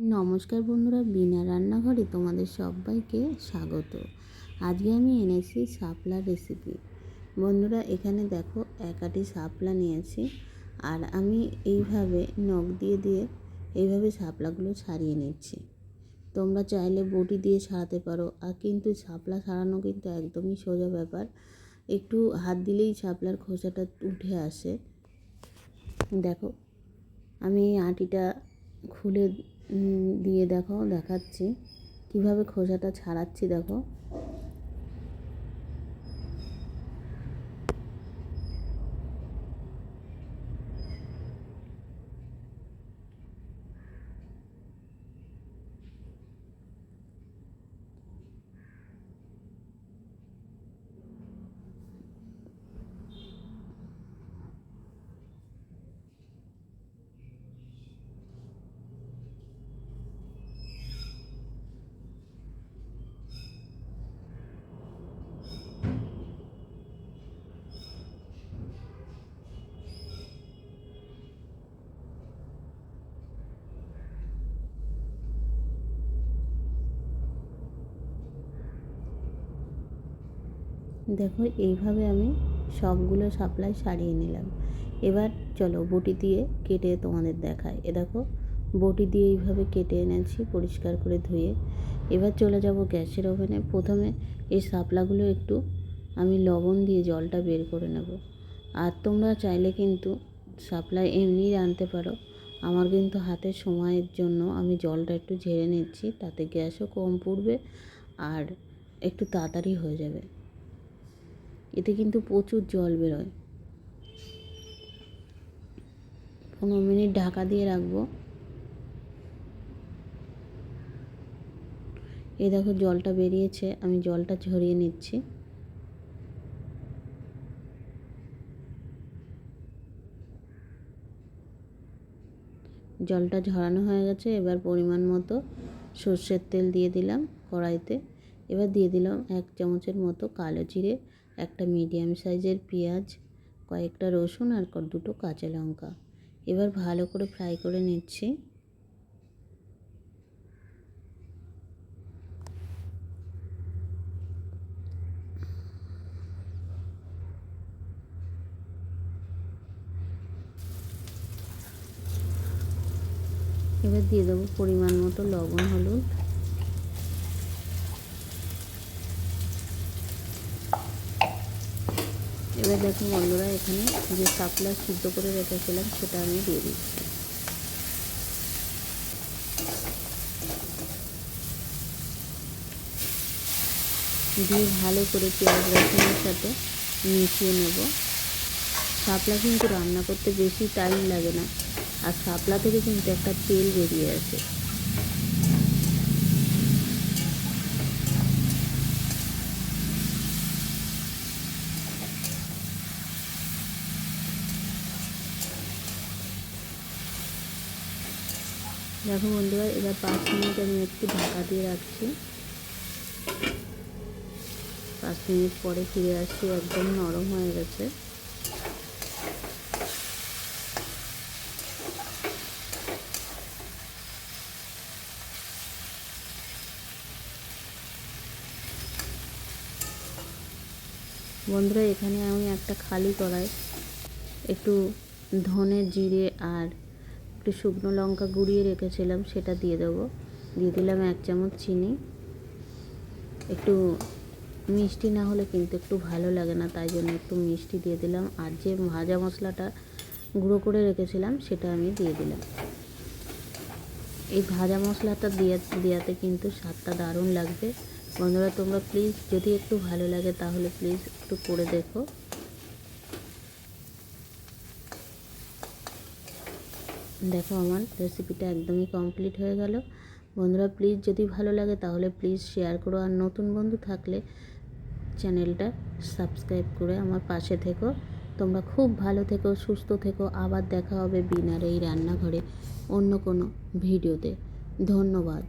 নমস্কার বন্ধুরা, বিনা রান্নাঘরে তোমাদের সবাইকে স্বাগত। আজকে আমি এনেছি শাপলার রেসিপি। বন্ধুরা, এখানে দেখো এক আটি শাপলা নিয়েছি, আর আমি এইভাবে নখ দিয়ে এইভাবে শাপলাগুলো ছাড়িয়ে নিচ্ছি। তোমরা চাইলে বটি দিয়ে ছাড়াতে পারো, আর কিন্তু শাপলা ছাড়ানো কিন্তু একদমই সোজা ব্যাপার। একটু হাত দিলেই শাপলার খোসাটা উঠে আসে। দেখো, আমি এই আটিটা খুলে দিয়ে দেখাচ্ছি কিভাবে খোসাটা ছাড়াচ্ছি। দেখো, দেখো এইভাবে আমি সবগুলো শাপলাই সারিয়ে নিলাম। এবার চলো বটি দিয়ে কেটে তোমাদের দেখাই। দেখো, বটি দিয়ে এইভাবে কেটে এনেছি পরিষ্কার করে ধুয়ে। এবার চলে যাব গ্যাসের ওভেনে। প্রথমে এই শাপলাগুলো একটু আমি লবণ দিয়ে জলটা বের করে নেব। আর তোমরা চাইলে কিন্তু শাপলা এমনি রাঁধতে পারো। আমার কিন্তু হাতের সময়ের জন্য আমি জলটা একটু ঝেড়ে নিচ্ছি, তাতে গ্যাসও কম পুড়বে আর একটু তাড়াতাড়ি হয়ে যাবে। এতে কিন্তু প্রচুর জল বেরোয়। 15 মিনিট ঢাকা দিয়ে রাখবো। এই দেখো জলটা বেরিয়েছে, আমি জলটা ঝরিয়ে নিচ্ছি। জলটা ঝরানো হয়ে গেছে। এবার পরিমাণ মতো সর্ষের তেল দিয়ে দিলাম কড়াইতে। এবার দিয়ে দিলাম 1 চামচের মতো কালো জিরে, একটা মিডিয়াম সাইজের পেঁয়াজ, কয়েকটা রসুন আর দুটো কাঁচা লঙ্কা। এবার ভালো করে ফ্রাই করে নিচ্ছি। এবার দিয়ে দেবো পরিমাণ মতো লবণ, হলুদ। এবার দেখো বন্ধুরা, এখানে যে শাপলা সিদ্ধ করে রেখেছিলাম সেটা আমি দিয়ে দিচ্ছি। দিয়ে ভালো করে পেঁয়াজ রসুনের সাথে মিশিয়ে নেব। শাপলা কিন্তু রান্না করতে বেশি টাইম লাগে না, আর শাপলা থেকে কিন্তু একটা তেল বেরিয়ে আসে। দেখো বন্ধুরা, এবার 5 মিনিট আমি একটু ঢাকা দিয়ে রাখছি। 5 মিনিট পরে ফিরে আসছি, একদম নরম হয়ে গেছে। বন্ধুরা, এখানে আমি একটা খালি কড়াই একটু ধনে, জিরে আর একটু শুকনো লঙ্কা গুঁড়িয়ে রেখেছিলাম, সেটা দিয়ে দেবো। দিয়ে দিলাম 1 চামচ চিনি। একটু মিষ্টি না হলে কিন্তু একটু ভালো লাগে না, তাই জন্য একটু মিষ্টি দিয়ে দিলাম। আর যে ভাজা মশলাটা গুঁড়ো করে রেখেছিলাম সেটা আমি দিয়ে দিলাম। এই ভাজা মশলাটা দেওয়াতে কিন্তু স্বাদটা দারুণ লাগবে। বন্ধুরা, তোমরা প্লিজ যদি একটু ভালো লাগে তাহলে প্লিজ একটু করে দেখো। দেখো, আমার রেসিপিটা একদমই কমপ্লিট হয়ে গেল। বন্ধুরা, প্লিজ যদি ভালো লাগে তাহলে প্লিজ শেয়ার করো, আর নতুন বন্ধু থাকলে চ্যানেলটা সাবস্ক্রাইব করে আমার পাশে থেকো। তোমরা খুব ভালো থেকো, সুস্থ থেকো। আবার দেখা হবে বিনার এই রান্নাঘরে অন্য কোনো ভিডিওতে। ধন্যবাদ।